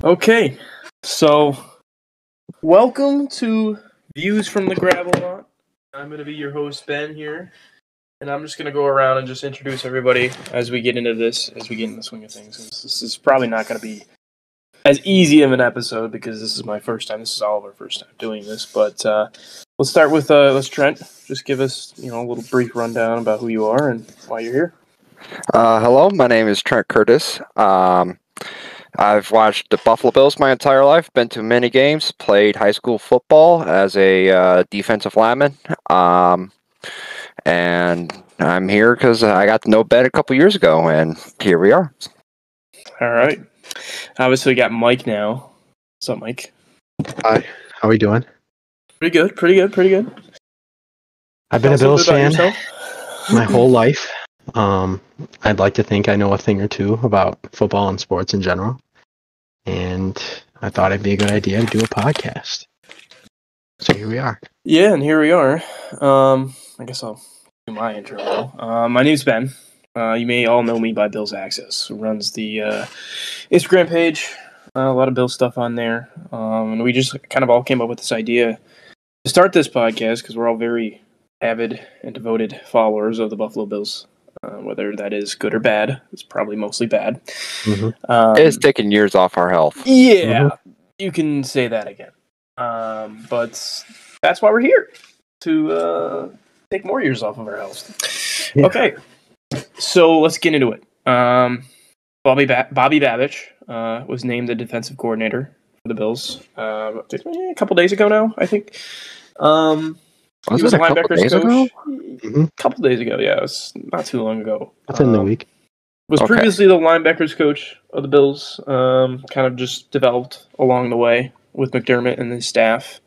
Okay, so welcome to Views from the Gravel Lot. I'm going to be your host, Ben, here, and I'm just going to go around and just introduce everybody as we get into this, as we get in the swing of things. This is probably not going to be as easy of an episode because this is my first time. This is all of our first time doing this, but let's start with Trent. Just give us, a little brief rundown about who you are and why you're here. Hello, my name is Trent Curtis. I've watched the Buffalo Bills my entire life, been to many games, played high school football as a defensive lineman, and I'm here because I got to know Ben a couple years ago, and here we are. All right. Obviously, we got Mike now. What's up, Mike? Hi, how are we doing? Pretty good. I've been a Bills fan my whole life. I'd like to think I know a thing or two about football and sports in general, and I thought it'd be a good idea to do a podcast. So here we are. Yeah, and here we are. I guess I'll do my intro now. My name's Ben. You may all know me by Bills Access, who runs the Instagram page. A lot of Bills stuff on there. And we just kind of all came up with this idea to start this podcast because we're all very avid and devoted followers of the Buffalo Bills. Whether that is good or bad, it's probably mostly bad. Mm-hmm. It's taking years off our health. Yeah, You can say that again. But that's why we're here, to take more years off of our health. Yeah. Okay, so let's get into it. Bobby Babich was named the defensive coordinator for the Bills a couple days ago now, I think. Was it a couple days ago? A couple days ago, yeah. It was not too long ago. Within the week. Was previously the linebackers coach of the Bills. Kind of just developed along the way with McDermott and his staff.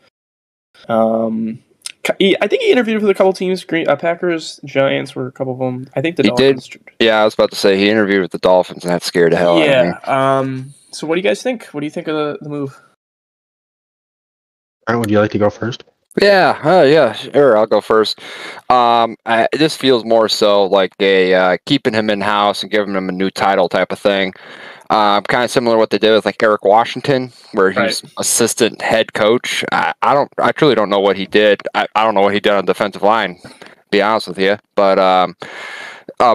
I think he interviewed with a couple teams. Packers, Giants were a couple of them. I think the Dolphins. Did. Yeah, I was about to say he interviewed with the Dolphins, and that scared the hell out of me. So what do you guys think? What do you think of the move? All right, would you like to go first? Yeah, sure. I'll go first. This feels more so like a keeping him in house and giving him a new title type of thing. Kind of similar to what they did with like Eric Washington, where he's assistant head coach. I truly don't know what he did. I don't know what he did on the defensive line, to be honest with you. But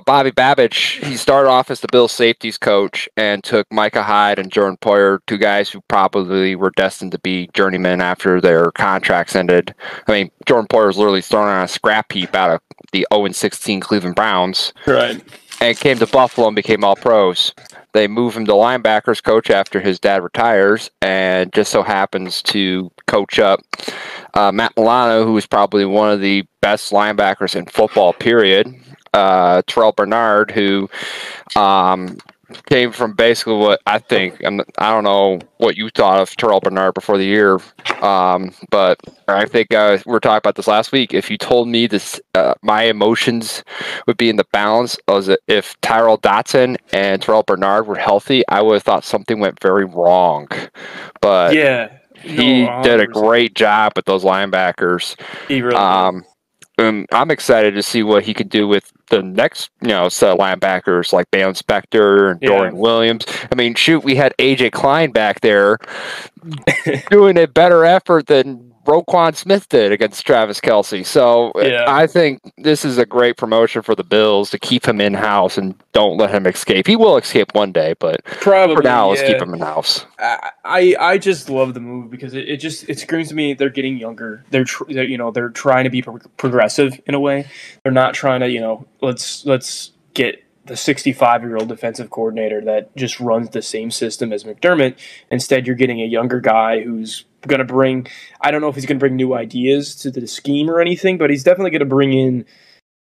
Bobby Babich, he started off as the Bills safeties coach and took Micah Hyde and Jordan Poyer, two guys who probably were destined to be journeymen after their contracts ended. I mean, Jordan Poyer was literally thrown on a scrap heap out of the 0-16 Cleveland Browns. Right. And came to Buffalo and became all pros. They move him to linebackers coach after his dad retires, and just so happens to coach up Matt Milano, who is probably one of the best linebackers in football, period. Terrell Bernard, who came from basically what I think. I don't know what you thought of Terrell Bernard before the year, but I think we were talking about this last week. If you told me this, my emotions would be in the balance as if Tyrell Dotson and Terrell Bernard were healthy, I would have thought something went very wrong. But yeah, he did a great job with those linebackers. He really did. I'm excited to see what he could do with the next, set of linebackers like Balen Spector and Dorian Williams. I mean, shoot, we had AJ Klein back there doing a better effort than Roquan Smith did against Travis Kelce. So I think this is a great promotion for the Bills to keep him in-house and don't let him escape. He will escape one day, but probably, for now, let's keep him in-house. I just love the move because it screams to me they're getting younger. They're trying to be progressive in a way. They're not trying to, let's get the 65-year-old defensive coordinator that just runs the same system as McDermott. Instead, you're getting a younger guy who's going to bring, I don't know if he's going to bring new ideas to the scheme or anything, but he's definitely going to bring in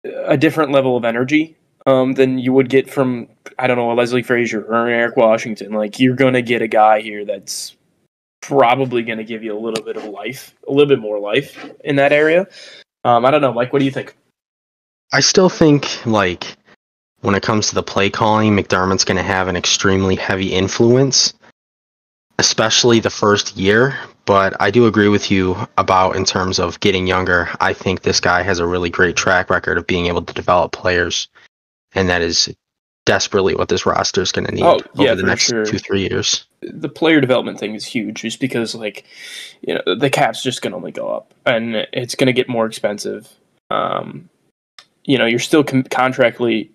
a different level of energy than you would get from, I don't know, a Leslie Frazier or an Eric Washington. Like, you're going to get a guy here that's probably going to give you a little bit of life, a little bit more life in that area. I don't know, Mike, what do you think? I still think, when it comes to the play calling, McDermott's going to have an extremely heavy influence, especially the first year. But I do agree with you about in terms of getting younger. I think this guy has a really great track record of being able to develop players, and that is desperately what this roster is going to need over the next 2-3 years. The player development thing is huge, just because the cap's just going to only go up, and it's going to get more expensive. You're still contractually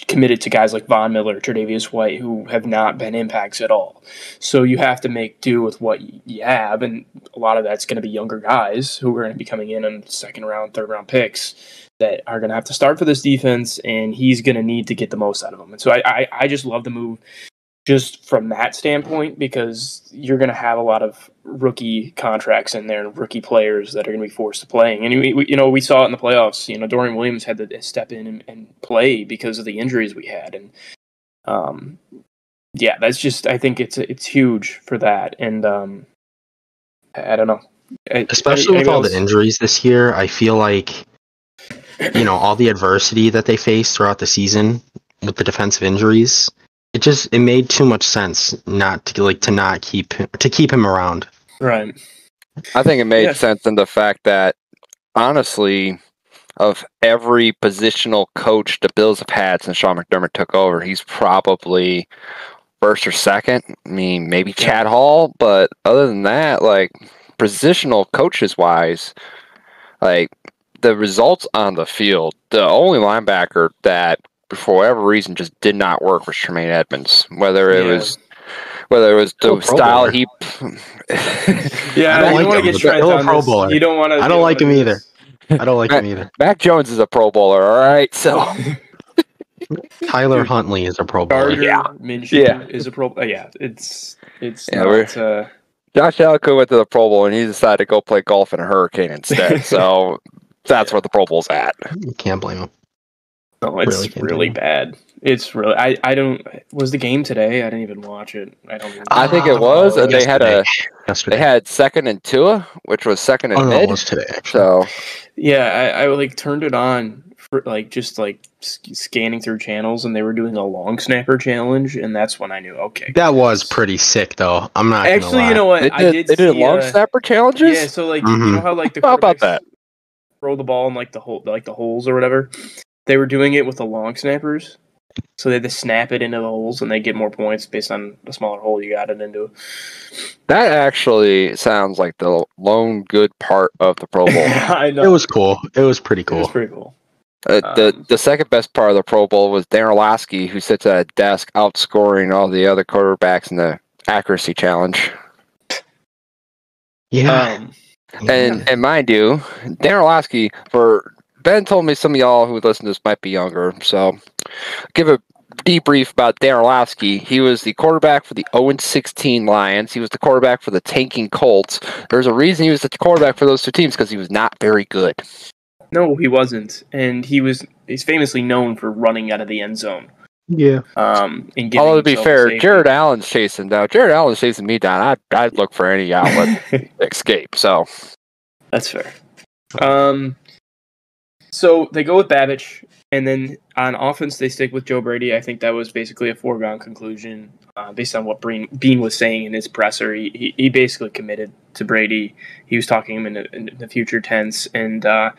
committed to guys like Von Miller, Tre'Davious White, who have not been impacts at all. So you have to make do with what you have, and a lot of that's going to be younger guys who are going to be coming in second round, third round picks that are going to have to start for this defense, and he's going to need to get the most out of them. And so I just love the move just from that standpoint, because you're going to have a lot of rookie contracts in there and rookie players that are going to be forced to play. And we saw it in the playoffs. Dorian Williams had to step in and play because of the injuries we had. And that's just, I think it's huge for that. And I don't know. Especially with all the injuries this year, I feel like all the adversity that they faced throughout the season with the defensive injuries, it made too much sense to keep him around. Right. I think it made sense in the fact that, honestly, of every positional coach the Bills have had since Sean McDermott took over, he's probably first or second. I mean, maybe Chad Hall, but other than that, positional coaches wise, the results on the field, the only linebacker that for whatever reason just did not work was Tremaine Edmonds. Whether it was the style he I don't want to get Trent on Pro this. Bowler. You don't want to. I don't like him either. I don't like him either. Mac Jones is a Pro Bowler, all right. So Tyler Huntley is a Pro Bowler. Minshew is a Pro. It's not. Josh Allen went to the Pro Bowl and he decided to go play golf in a hurricane instead. So that's where the Pro Bowl's at. You can't blame him. No, it's really bad. It's really. I don't. Was the game today? I didn't even watch it. I think it was, and they had second and Tua, which was second and mid. It was today, actually. So I turned it on for scanning through channels, and they were doing a long snapper challenge, and that's when I knew. Okay, that was pretty sick, though. I'm not actually. Gonna lie. You know what? They did long snapper challenges. Yeah, so you know how the how about that? Throw the ball in the holes or whatever. They were doing it with the long snappers, so they had to snap it into the holes, and they get more points based on the smaller hole you got it into. That actually sounds like the lone good part of the Pro Bowl. I know. It was cool. It was pretty cool. It was pretty cool. The second best part of the Pro Bowl was Darren Orlovsky, who sits at a desk outscoring all the other quarterbacks in the accuracy challenge. Yeah. And mind you, Darren Orlovsky, Ben told me some of y'all who listen to this might be younger, so give a debrief about Darren Orlovsky. He was the quarterback for the 0-16 Lions. He was the quarterback for the tanking Colts. There's a reason he was the quarterback for those two teams, because he was not very good. No, he wasn't, and he's famously known for running out of the end zone. Yeah. Although to be fair, Jared Allen's chasing down. Jared Allen's chasing me down. I'd look for any outlet to escape. So that's fair. So they go with Babbage, and then on offense they stick with Joe Brady. I think that was basically a foregone conclusion based on what Bean was saying in his presser. He basically committed to Brady. He was talking him in the future tense, and I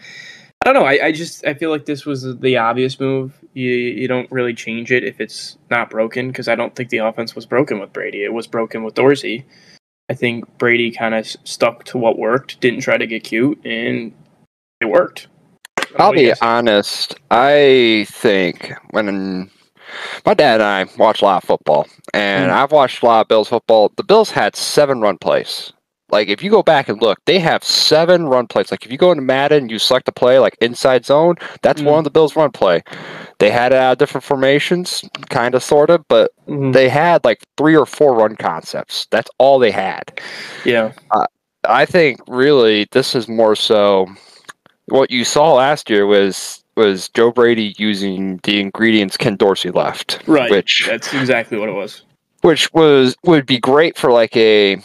don't know. I feel like this was the obvious move. You don't really change it if it's not broken, because I don't think the offense was broken with Brady. It was broken with Dorsey. I think Brady kind of stuck to what worked, didn't try to get cute, and it worked. I'll be honest. I think when my dad and I watch a lot of football, and I've watched a lot of Bills football, the Bills had 7 run plays. If you go back and look, they have 7 run plays. If you go into Madden and you select a play inside zone, that's one of the Bills' run play. They had different formations, kind of, sort of, but they had 3 or 4 run concepts. That's all they had. Yeah. I think really this is more so what you saw last year was Joe Brady using the ingredients Ken Dorsey left. Right. That's exactly what it was. Which would be great for a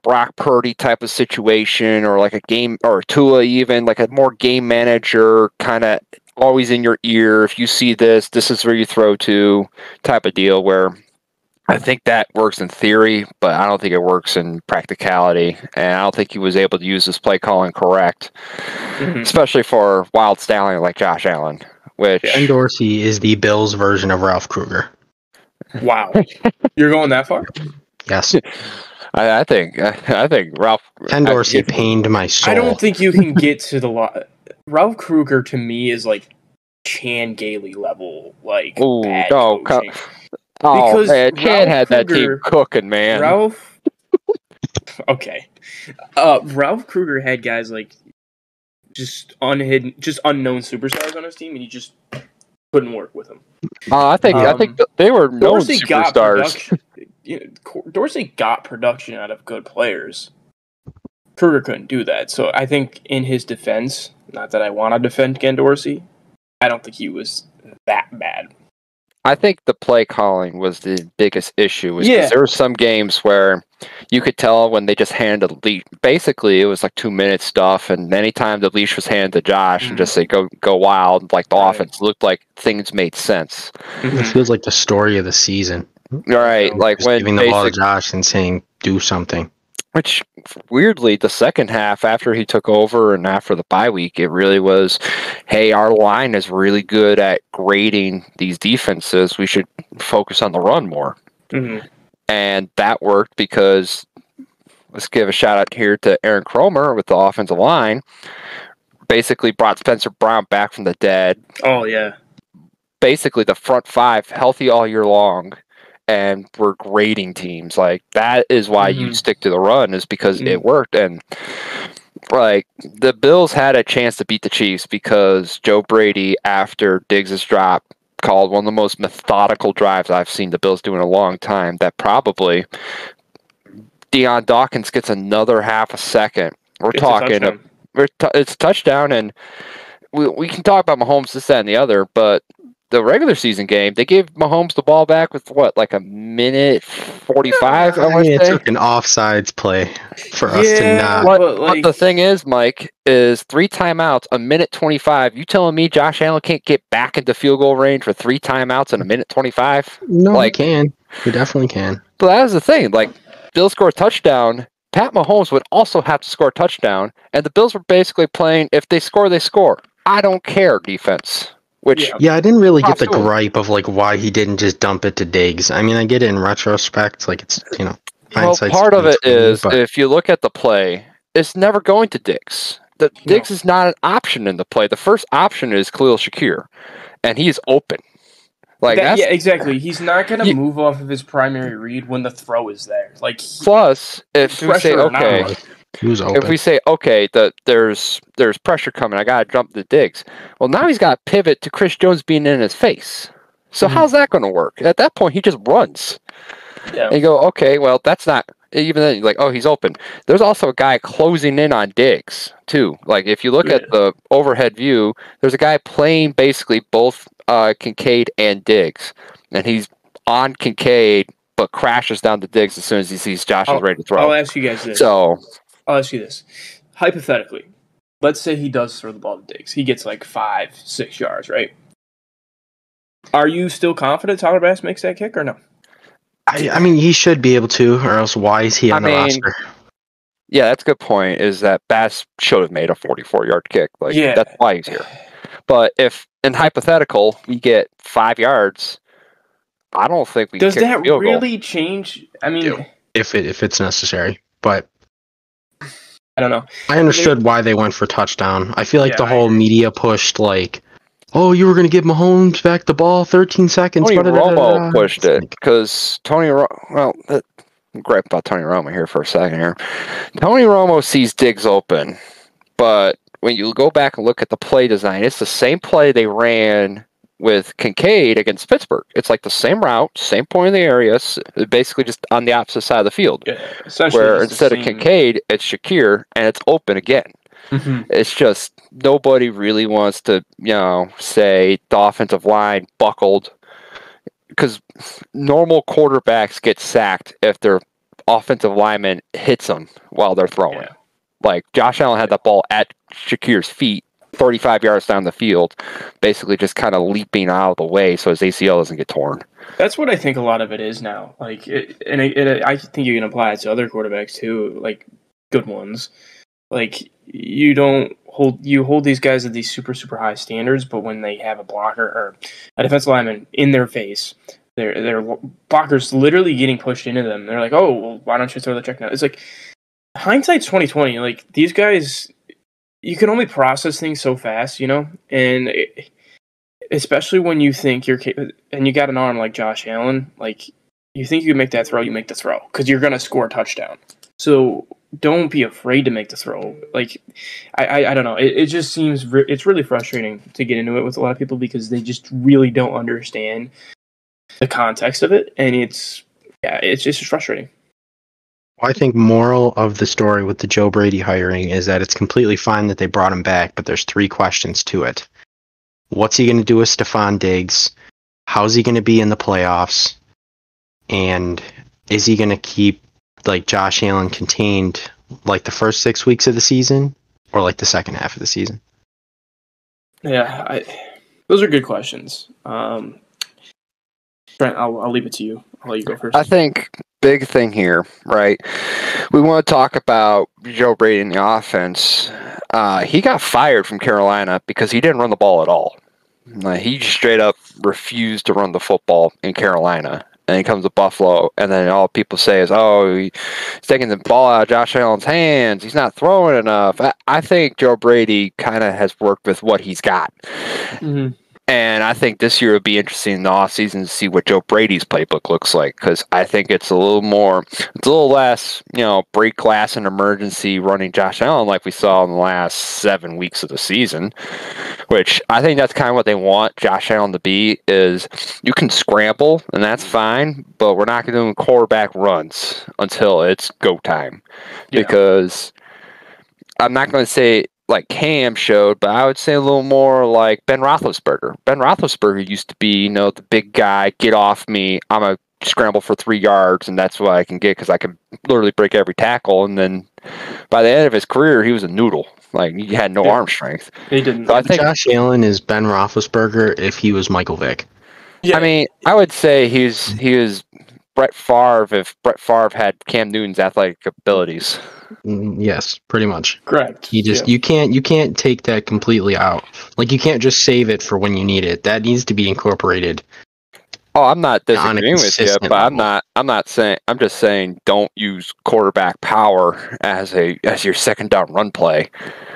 Brock Purdy type of situation, or a game, or Tua even, a more game manager, kind of always in your ear. If you see this is where you throw to type of deal, where I think that works in theory, but I don't think it works in practicality. And I don't think he was able to use this play calling correct, especially for wild stallion like Josh Allen, which Ken Dorsey is the Bills version of Ralph Kruger. Wow. You're going that far? Yes. I think Ralph Ken Dorsey pained my soul. I don't think you can get to the lot. Ralph Kruger to me is like Chan Gailey level, like bad coaching. Because man, Chan had that team cooking, man. Ralph. Okay. Ralph Kruger had guys like just unknown superstars on his team, and he just couldn't work with them. I think they were known Dorsey superstars. Dorsey got production out of good players. Kruger couldn't do that. So I think in his defense, not that I want to defend Ken Dorsey, I don't think he was that bad. I think the play calling was the biggest issue. Because there were some games where you could tell when they just handed the leash. Basically, it was like 2 minute stuff, and anytime the leash was handed to Josh and just say go wild, like the offense looked like things made sense. It feels like the story of the season. Right, like just when giving the ball to Josh and saying do something. Which, weirdly, the second half, after he took over and after the bye week, it really was, hey, our line is really good at grading these defenses. We should focus on the run more. Mm-hmm. And that worked because, let's give a shout out here to Aaron Cromer with the offensive line. Basically brought Spencer Brown back from the dead. Oh, yeah. Basically, the front five healthy all year long. And we're grading teams. Like, that is why you stick to the run, is because it worked. And like, the Bills had a chance to beat the Chiefs because Joe Brady, after Diggs' drop, called one of the most methodical drives I've seen the Bills do in a long time. That probably Deion Dawkins gets another half a second. It's a touchdown, and we can talk about Mahomes, this, that, and the other, but the regular season game, they gave Mahomes the ball back with what, like a minute 45? It took an offsides play for us to not. But the thing is, Mike, is 3 timeouts, a minute 25. You telling me Josh Allen can't get back into field goal range for 3 timeouts in a minute 25? No, he can. He definitely can. But that was the thing. Like, Bills score a touchdown. Pat Mahomes would also have to score a touchdown, and the Bills were basically playing, if they score, they score. I don't care defense. Which I didn't really get the gripe of like why he didn't just dump it to Diggs. I mean, I get it in retrospect, like it's part of it is if you look at the play, it's never going to Diggs. Diggs is not an option in the play. The first option is Khalil Shakir, and he's open. Like exactly. He's not going to move off of his primary read when the throw is there. Like plus, if we say there's pressure coming, I gotta jump to Diggs. Well, now he's got to pivot to Chris Jones being in his face. So how's that going to work? At that point, he just runs. Yeah. And you go, okay, well, that's not even then. You're like, oh, he's open. There's also a guy closing in on Diggs too. Like if you look at the overhead view, there's a guy playing basically both Kincaid and Diggs, and he's on Kincaid but crashes down to Diggs as soon as he sees Josh is ready to throw. I'll ask you guys this. I'll ask you this. Hypothetically, let's say he does throw the ball to Diggs. He gets like 5-6 yards, right? Are you still confident Tyler Bass makes that kick or no? I mean, he should be able to, or else why is he on the roster? Yeah, that's a good point, is that Bass should have made a 44-yard kick. Like, that's why he's here. But if, in hypothetical, we get 5 yards, I don't think we does kick that a field really goal. Change? I mean, if it's necessary, but I don't know. I understood why they went for touchdown. I feel like the whole media pushed like, oh, you were going to give Mahomes back the ball 13 seconds. Tony Romo pushed it because gripe about Tony Romo here for a second here. Tony Romo sees Diggs open, but when you go back and look at the play design, it's the same play they ran with Kincaid against Pittsburgh. It's like the same route, same point in the area, basically just on the opposite side of the field. Yeah, where instead of Kincaid, it's Shakir, and it's open again. Mm-hmm. It's just nobody really wants to, say the offensive line buckled, because normal quarterbacks get sacked if their offensive lineman hits them while they're throwing. Yeah. Like Josh Allen had that ball at Shakir's feet, 35 yards down the field, basically just kind of leaping out of the way so his ACL doesn't get torn. That's what I think a lot of it is now. Like, I think you can apply it to other quarterbacks too, like good ones. Like you hold these guys at these super, super high standards, but when they have a blocker or a defensive lineman in their face, their blockers literally getting pushed into them. They're like, oh, well, why don't you throw the check now? It's like hindsight's 2020. Like these guys, you can only process things so fast, and especially when you think and you got an arm like Josh Allen, like you think you can make that throw, you make the throw because you're gonna score a touchdown. So don't be afraid to make the throw. Like, I don't know. It just seems it's really frustrating to get into it with a lot of people because they just really don't understand the context of it, and it's just frustrating. I think moral of the story with the Joe Brady hiring is that it's completely fine that they brought him back, but there's 3 questions to it. What's he going to do with Stephon Diggs? How's he going to be in the playoffs? And is he going to keep like Josh Allen contained like the first 6 weeks of the season or like the second half of the season? Yeah, those are good questions. Trent, I'll leave it to you. I'll let you go first. I think big thing here, right? We want to talk about Joe Brady in the offense. He got fired from Carolina because he didn't run the ball at all. He straight up refused to run the football in Carolina. And he comes to Buffalo, and then all people say is, oh, he's taking the ball out of Josh Allen's hands. He's not throwing enough. I think Joe Brady kind of has worked with what he's got. Mm-hmm. And I think this year would be interesting in the offseason to see what Joe Brady's playbook looks like, because I think it's a little less, break glass and emergency running Josh Allen like we saw in the last 7 weeks of the season, which I think that's kind of what they want Josh Allen to be, is you can scramble, and that's fine, but we're not going to do quarterback runs until it's go time. Yeah. Because I'm not going to say like Cam showed, but I would say a little more like Ben Roethlisberger. Ben Roethlisberger used to be, the big guy, get off me, I'm a scramble for 3 yards, and that's what I can get because I can literally break every tackle. And then by the end of his career, he was a noodle. Like, he had no arm strength. He didn't. So I think Josh Allen is Ben Roethlisberger if he was Michael Vick. Yeah. I mean, I would say he was Brett Favre if Brett Favre had Cam Newton's athletic abilities. Yes, pretty much. Correct. You can't take that completely out. Like, you can't just save it for when you need it. That needs to be incorporated. Oh, I'm not disagreeing with you, but level. I'm just saying don't use quarterback power as your second down run play.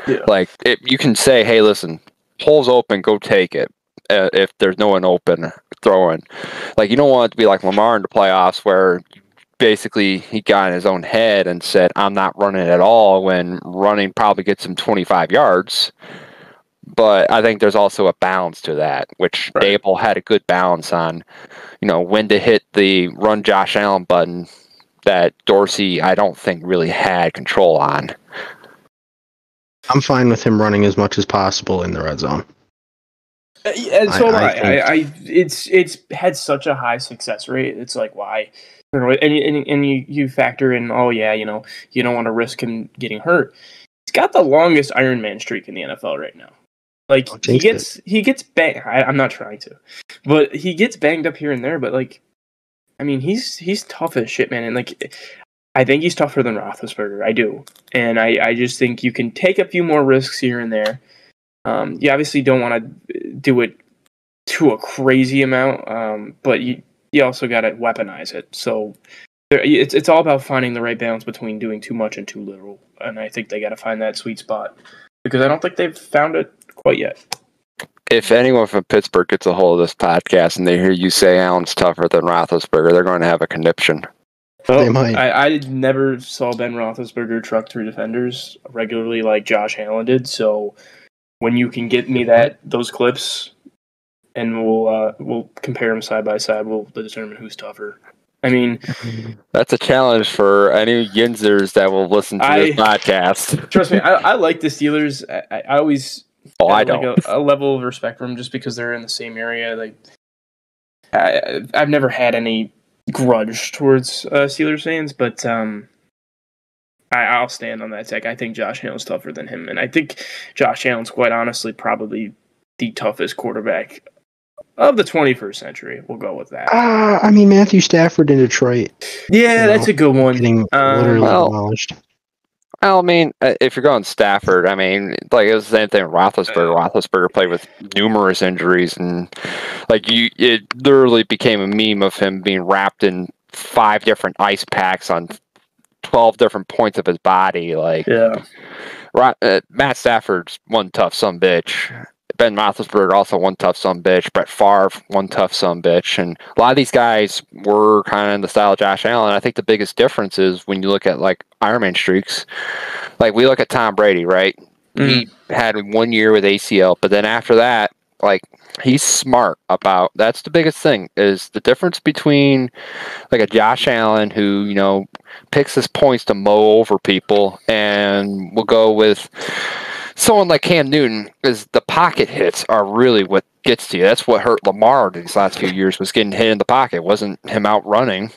Yeah. Like, you can say, hey, listen, hole's open, go take it. If there's no one open, throw in. Like, you don't want it to be like Lamar in the playoffs where basically he got in his own head and said, I'm not running at all, when running probably gets him 25 yards. But I think there's also a balance to that, which right. Dable had a good balance on, when to hit the run Josh Allen button that Dorsey, I don't think, really had control on. I'm fine with him running as much as possible in the red zone. And so it's had such a high success rate. It's like, why? And you factor in, you don't want to risk him getting hurt. He's got the longest Ironman streak in the NFL right now. Like, he gets banged. I'm not trying to, but he gets banged up here and there. But like, I mean, he's tough as shit, man. And like, I think he's tougher than Roethlisberger. I do, and I just think you can take a few more risks here and there. You obviously don't want to do it to a crazy amount, but you also got to weaponize it. So it's all about finding the right balance between doing too much and too little. And I think they got to find that sweet spot, because I don't think they've found it quite yet. If anyone from Pittsburgh gets a hold of this podcast and they hear you say Allen's tougher than Roethlisberger, they're going to have a conniption. Well, they might. I never saw Ben Roethlisberger truck through defenders regularly like Josh Allen did, so when you can get me those clips, and we'll compare them side by side, we'll determine who's tougher. I mean, that's a challenge for any Yinzers that will listen to this podcast. Trust me, I like the Steelers. I always I don't like a level of respect for them just because they're in the same area. Like, I've never had any grudge towards Steelers fans, but I'll stand on that tech. I think Josh Allen's tougher than him, and I think Josh Allen's quite honestly probably the toughest quarterback of the 21st century. We'll go with that. I mean, Matthew Stafford in Detroit. Yeah, that's a good one. Getting literally demolished. I mean, if you're going Stafford, I mean, like it was the same thing with Roethlisberger. Roethlisberger played with numerous injuries, and like it literally became a meme of him being wrapped in 5 different ice packs on 12 different points of his body. Like, Yeah. Matt Stafford's one tough sumbitch. Ben Roethlisberger also one tough sumbitch. Brett Favre one tough sumbitch. And a lot of these guys were kind of in the style of Josh Allen. I think the biggest difference is when you look at like Ironman streaks. Like we look at Tom Brady, right? He had 1 year with ACL, but then after that, like he's smart about. That's the biggest thing is the difference between like a Josh Allen who picks his points to mow over people, and we'll go with someone like Cam Newton. Is the pocket hits are really what gets to you. That's what hurt Lamar these last few years, was getting hit in the pocket. It wasn't him out running.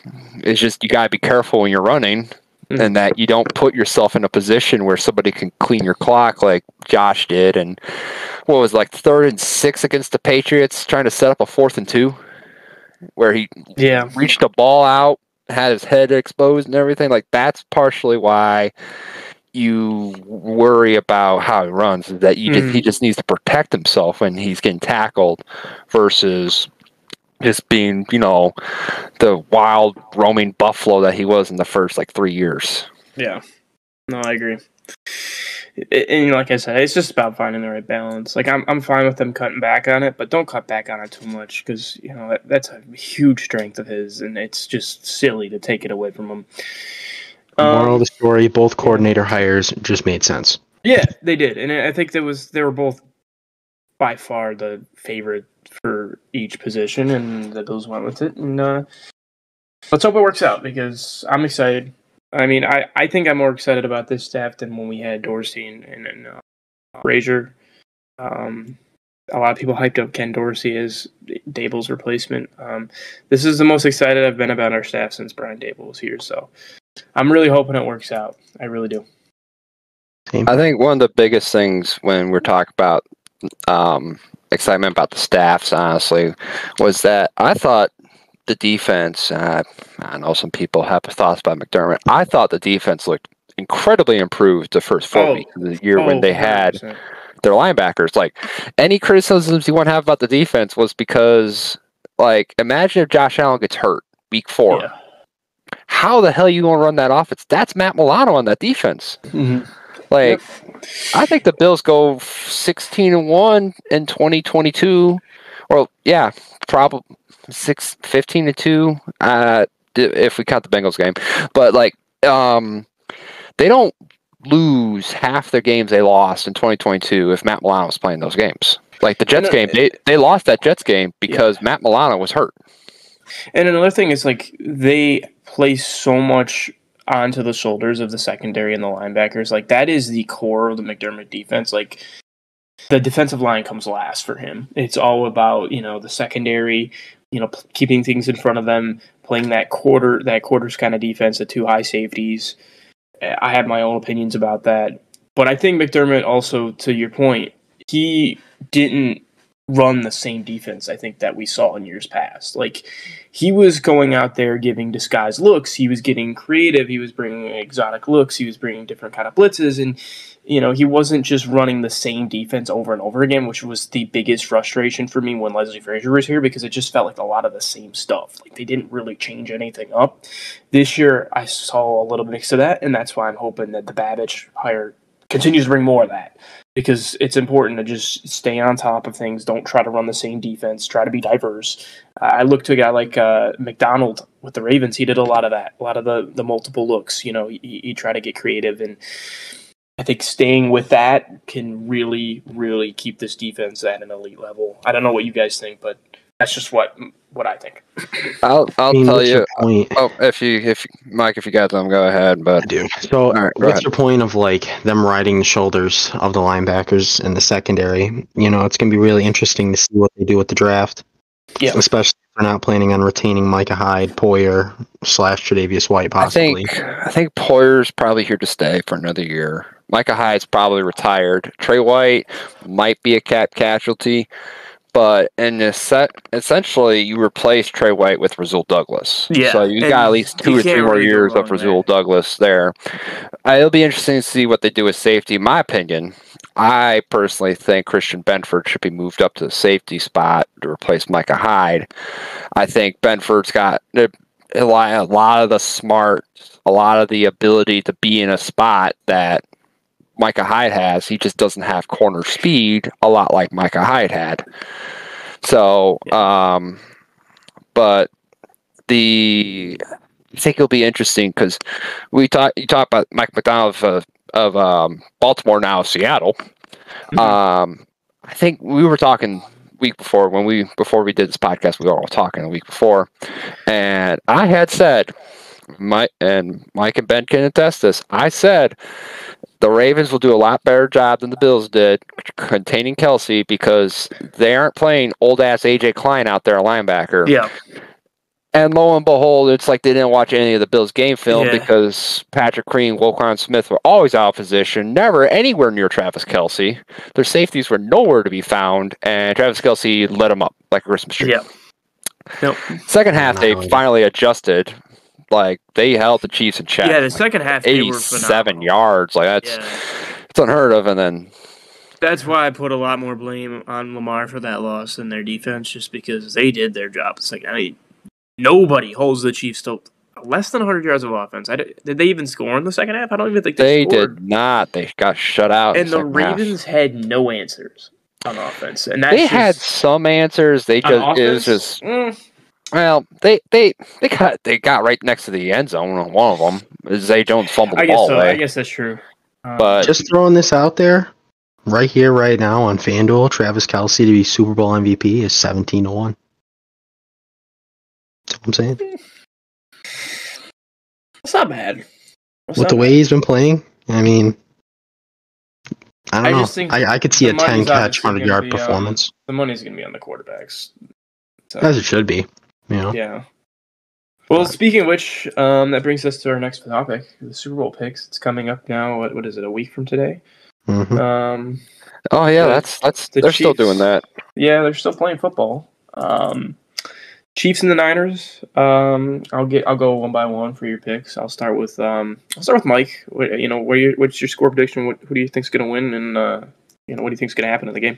It's just you got to be careful when you're running, and that you don't put yourself in a position where somebody can clean your clock like Josh did. And what was like 3rd and 6 against the Patriots, trying to set up a 4th and 2, where he reached the ball out, had his head exposed and everything. Like that's partially why you worry about how he runs, is that he just needs to protect himself when he's getting tackled versus just being, the wild roaming buffalo that he was in the first like 3 years. Yeah. No, I agree. And like I said, it's just about finding the right balance. Like I'm fine with them cutting back on it, but don't cut back on it too much, because that's a huge strength of his, and it's just silly to take it away from him. Moral of the story: both coordinator hires just made sense. Yeah, they did, and I think they were both by far the favorite for each position, and the Bills went with it. And let's hope it works out, because I'm excited. I mean, I think I'm more excited about this staff than when we had Dorsey and Frazier. A lot of people hyped up Ken Dorsey as Dable's replacement. This is the most excited I've been about our staff since Brian Dable was here, so I'm really hoping it works out. I really do. I think one of the biggest things when we're talking about excitement about the staffs, honestly, was that I thought the defense, I know some people have thoughts about McDermott. I thought the defense looked incredibly improved the first 4 weeks of the year when they had 100%. Their linebackers. Like, any criticisms you want to have about the defense was because, like, imagine if Josh Allen gets hurt week 4. Yeah. How the hell are you going to run that offense? That's Matt Milano on that defense. Mm-hmm. Like, I think the Bills go 16-1 in 2022. Or, yeah, probably 15-2 if we count the Bengals game. But, like, they don't lose half their games they lost in 2022 if Matt Milano was playing those games. Like, the Jets game, they lost that Jets game because Matt Milano was hurt. And another thing is, like, they place so much onto the shoulders of the secondary and the linebackers. Like, that is the core of the McDermott defense. Like, the defensive line comes last for him. It's all about, the secondary, keeping things in front of them, playing that quarters kind of defense, the 2 high safeties. I have my own opinions about that. But I think McDermott also, to your point, he didn't run the same defense I think that we saw in years past. Like, he was going out there giving disguised looks. He was getting creative. He was bringing exotic looks. He was bringing different kind of blitzes. And, he wasn't just running the same defense over and over again, which was the biggest frustration for me when Leslie Frazier was here, because it just felt like a lot of the same stuff. Like, they didn't really change anything up. This year, I saw a little mix of that, and that's why I'm hoping that the Babbage hire continues to bring more of that, because it's important to just stay on top of things. Don't try to run the same defense. Try to be diverse. I look to a guy like McDonald with the Ravens. He did a lot of that, a lot of the multiple looks. He tried to get creative, and I think staying with that can really, really keep this defense at an elite level. I don't know what you guys think, but that's just what I think. I'll tell you. Oh, if Mike, if you got them, go ahead. But I do. So, what's your point of like them riding the shoulders of the linebackers in the secondary? It's gonna be really interesting to see what they do with the draft. Yeah, especially if they're not planning on retaining Micah Hyde, Poyer / Tre'Davious White, possibly. I think Poyer's probably here to stay for another year. Micah Hyde's probably retired. Trey White might be a cap casualty. But in this set, essentially, you replace Trey White with Rasul Douglas. Yeah, So you got at least 2 or 3 more years of Rasul Douglas there. It'll be interesting to see what they do with safety. In my opinion, I personally think Christian Benford should be moved up to the safety spot to replace Micah Hyde. I think Benford's got a lot of the smarts, a lot of the ability to be in a spot that Micah Hyde has. He just doesn't have corner speed, a lot like Micah Hyde had. So, but I think it'll be interesting because you talk about Mike McDonald of Baltimore, now Seattle. Mm-hmm. I think we were talking week before before we did this podcast. We were all talking a week before, and I had said, Mike and Ben can attest this. I said the Ravens will do a lot better job than the Bills did containing Kelsey because they aren't playing old-ass A.J. Klein out there, a linebacker. Yeah. And lo and behold, it's like they didn't watch any of the Bills' game film because Patrick Queen, Woquan Smith were always out of position, never anywhere near Travis Kelsey. Their safeties were nowhere to be found, and Travis Kelsey lit them up like a Christmas tree. Yeah. Nope. Second half, they finally adjusted. Like, they held the Chiefs in check. Yeah, the second half, they were 87 yards. Like, it's unheard of. And then that's why I put a lot more blame on Lamar for that loss than their defense, just because they did their job. It's like, nobody holds the Chiefs to less than 100 yards of offense. Did they even score in the second half? I don't even think they scored. Did not. They got shut out. And the Ravens had no answers on offense. And they had some answers. They just well, they got right next to the end zone. One of them, Zay Jones fumbled the ball away. I guess that's true. But just throwing this out there, right here, right now on FanDuel, Travis Kelsey to be Super Bowl MVP is 17-1. That's what I'm saying. It's not bad. With the way he's been playing, I mean, I don't know. I could see a 10-catch, 100-yard performance. The money's going to be on the quarterbacks. So. As it should be. Yeah. Well, speaking of which, that brings us to our next topic, the Super Bowl picks. It's coming up now. What is it? A week from today? Mm-hmm. Oh yeah, that's they're Chiefs, still doing that. Yeah, they're still playing football. Chiefs and the Niners. I'll go one by one for your picks. I'll start with Mike. What's your score prediction? Who do you think's going to win, and what do you think's going to happen in the game?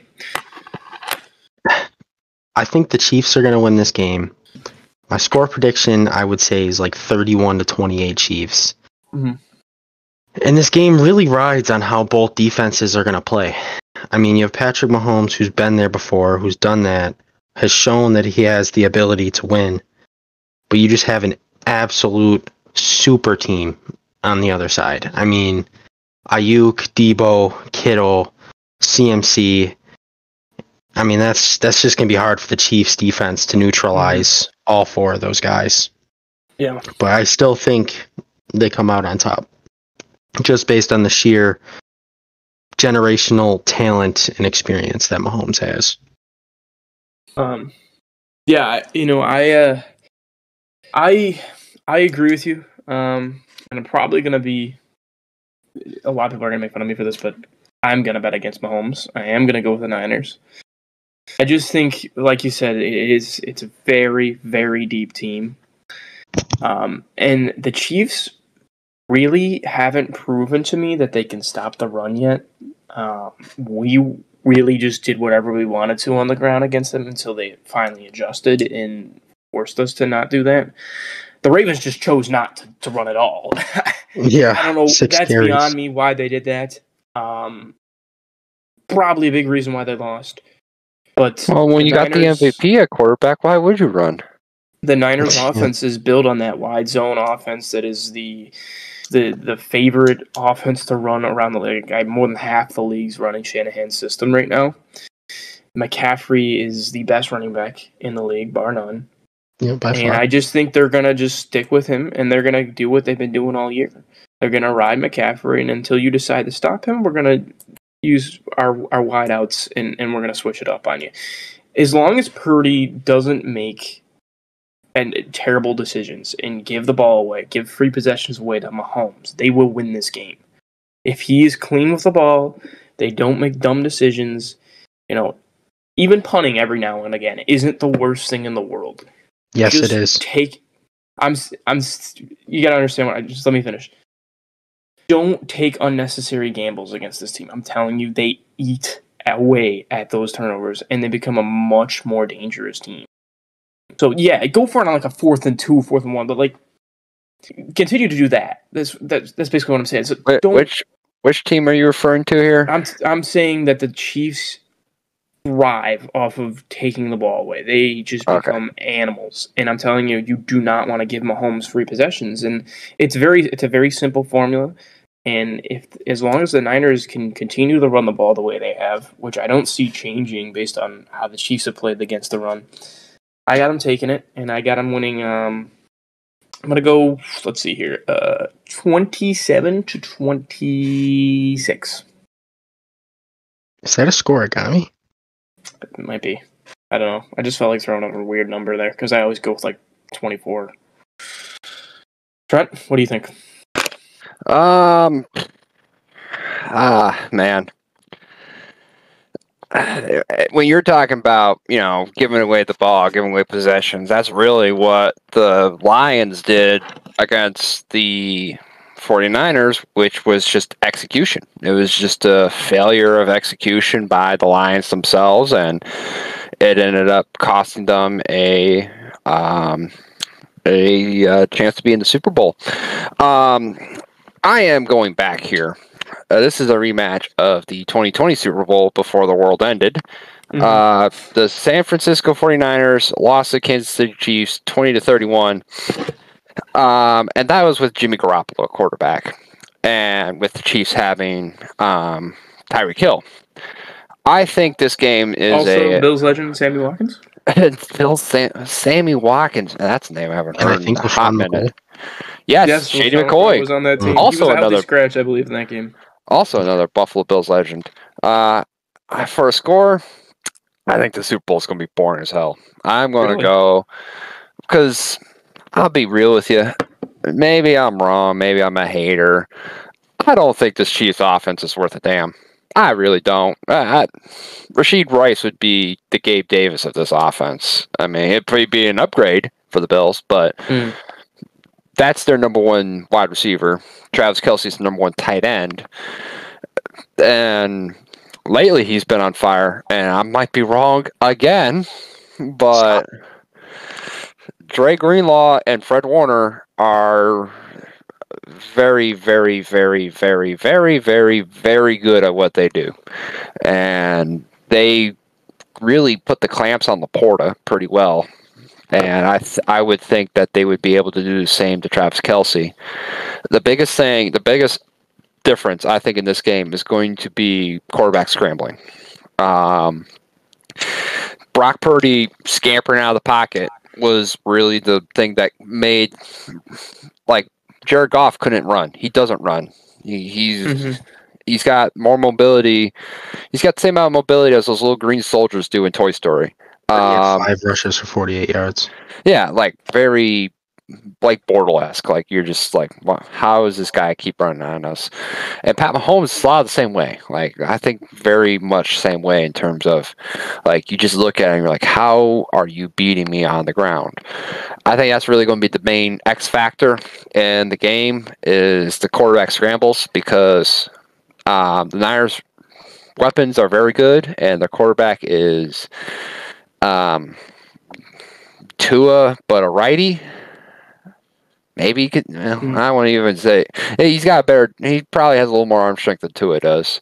I think the Chiefs are going to win this game. My score prediction, I would say, is like 31-28 Chiefs. Mm-hmm. And this game really rides on how both defenses are going to play. I mean, you have Patrick Mahomes, who's been there before, who's done that, has shown that he has the ability to win. But you just have an absolute super team on the other side. I mean, Ayuk, Debo, Kittle, CMC. I mean, that's just going to be hard for the Chiefs defense to neutralize all four of those guys. Yeah. But I still think they come out on top, just based on the sheer generational talent and experience that Mahomes has. Yeah, I agree with you. And I'm probably going to be, a lot of people are going to make fun of me for this, but I'm going to bet against Mahomes. I am going to go with the Niners. I just think, like you said, it's a very, very deep team. And the Chiefs really haven't proven to me that they can stop the run yet. We really just did whatever we wanted to on the ground against them until they finally adjusted and forced us to not do that. The Ravens just chose not to run at all. Yeah, I don't know. That's beyond me why they did that. Probably a big reason why they lost. But when you got the MVP at quarterback, why would you run? The Niners' offense is built on that wide zone offense that is the favorite offense to run around the league. More than half the league's running Shanahan's system right now. McCaffrey is the best running back in the league, bar none. Yeah, by far. And I just think they're going to just stick with him, and they're going to do what they've been doing all year. They're going to ride McCaffrey, and until you decide to stop him, we're going to use our wideouts, and we're going to switch it up on you. As long as Purdy doesn't make terrible decisions and give the ball away, give free possessions away to Mahomes, they will win this game. If he is clean with the ball, they don't make dumb decisions, even punting every now and again isn't the worst thing in the world. Yes, it is. You gotta understand just let me finish. Don't take unnecessary gambles against this team. I'm telling you, they eat away at those turnovers, and they become a much more dangerous team. So yeah, go for it on like a 4th and 2, 4th and 1, but like continue to do that. That's basically what I'm saying. So which team are you referring to here? I'm saying that the Chiefs thrive off of taking the ball away. They just become animals. And I'm telling you, you do not want to give Mahomes free possessions. And it's a very simple formula. And as long as the Niners can continue to run the ball the way they have, which I don't see changing based on how the Chiefs have played against the run, I got them taking it, and I got them winning. I'm gonna go. Let's see here, 27-26. Is that a score it got me? It might be. I don't know. I just felt like throwing out a weird number there because I always go with like 24. Trent, what do you think? Man. When you're talking about, giving away the ball, giving away possessions, that's really what the Lions did against the 49ers, which was just execution. It was just a failure of execution by the Lions themselves, and it ended up costing them a chance to be in the Super Bowl. I am going back here. This is a rematch of the 2020 Super Bowl before the world ended. Mm-hmm. The San Francisco 49ers lost to Kansas City Chiefs 20-31. And that was with Jimmy Garoppolo, quarterback, and with the Chiefs having Tyreek Hill. I think this game is also Bills legend Sammy Watkins. Sammy Watkins. That's a name I haven't heard in a hot minute. Yes, Shady McCoy was on that team. Also he was another scratch, I believe, in that game. Also another Buffalo Bills legend. For a score, I think the Super Bowl is going to be boring as hell. I'm going to go because I'll be real with you. Maybe I'm wrong. Maybe I'm a hater. I don't think this Chiefs offense is worth a damn. I really don't. Rashid Rice would be the Gabe Davis of this offense. I mean, it'd probably be an upgrade for the Bills, but that's their number one wide receiver. Travis Kelce's the number one tight end. And lately he's been on fire, and I might be wrong again, but Dre Greenlaw and Fred Warner are very, very, very, very, very, very, very good at what they do. And they really put the clamps on Laporta pretty well. And I would think that they would be able to do the same to Travis Kelce. The biggest difference, I think, in this game is going to be quarterback scrambling. Brock Purdy scampering out of the pocket was really the thing that made, like, Jared Goff couldn't run. He doesn't run. He's got more mobility. He's got the same amount of mobility as those little green soldiers do in Toy Story. 5 rushes for 48 yards. Yeah, like very like Bortles-esque. Like you're just like, how does this guy keep running on us? And Pat Mahomes is a lot of the same way. Like I think very much same way in terms of like you just look at it and you're like, how are you beating me on the ground? I think that's really going to be the main X factor in the game is the quarterback scrambles because the Niners weapons are very good and the quarterback is Tua, but a righty. Maybe he could. I won't even say he's got better. He probably has a little more arm strength than Tua does.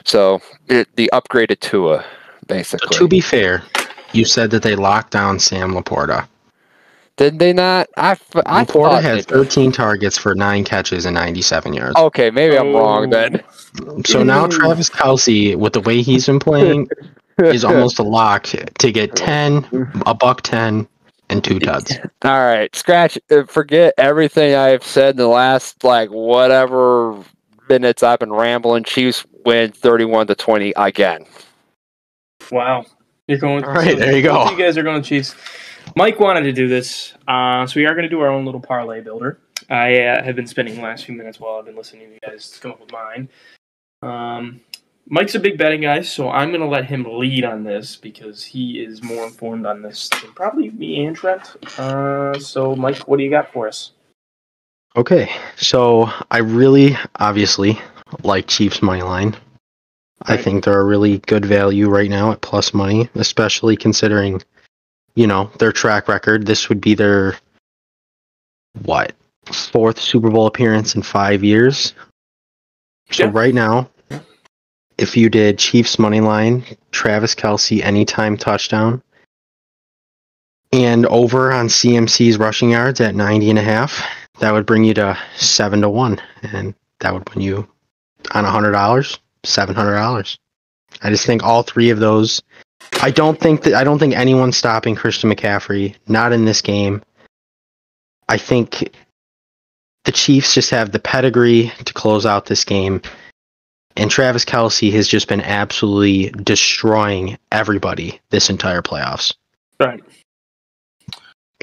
So the upgraded Tua, basically. So to be fair, you said that they locked down Sam Laporta. Did they not? Laporta had 13 targets for 9 catches and 97 yards. Okay, maybe I'm wrong then. So now Travis Kelce, with the way he's been playing, is almost a lock to get 10, a buck 10, and 2 tuds. All right, forget everything I've said in the last whatever minutes I've been rambling. Chiefs win 31-20 again. Wow, you're going. All right, there you go. You guys are going Chiefs. Mike wanted to do this, so we are going to do our own little parlay builder. I have been spending the last few minutes while I've been listening to you guys come up with mine. Mike's a big betting guy, so I'm going to let him lead on this because he is more informed on this than probably me and Trent. So, Mike, what do you got for us? Okay, so I really, obviously, like Chiefs money line. Right. I think they're a really good value right now at plus money, especially considering, their track record. This would be their, fourth Super Bowl appearance in 5 years. So right now, if you did Chiefs money line, Travis Kelce anytime touchdown, and over on CMC's rushing yards at 90.5, that would bring you to 7-1, and that would win you on $100, $700. I just think all three of those. I don't think anyone's stopping Christian McCaffrey. Not in this game. I think the Chiefs just have the pedigree to close out this game, and Travis Kelce has just been absolutely destroying everybody this entire playoffs. Right.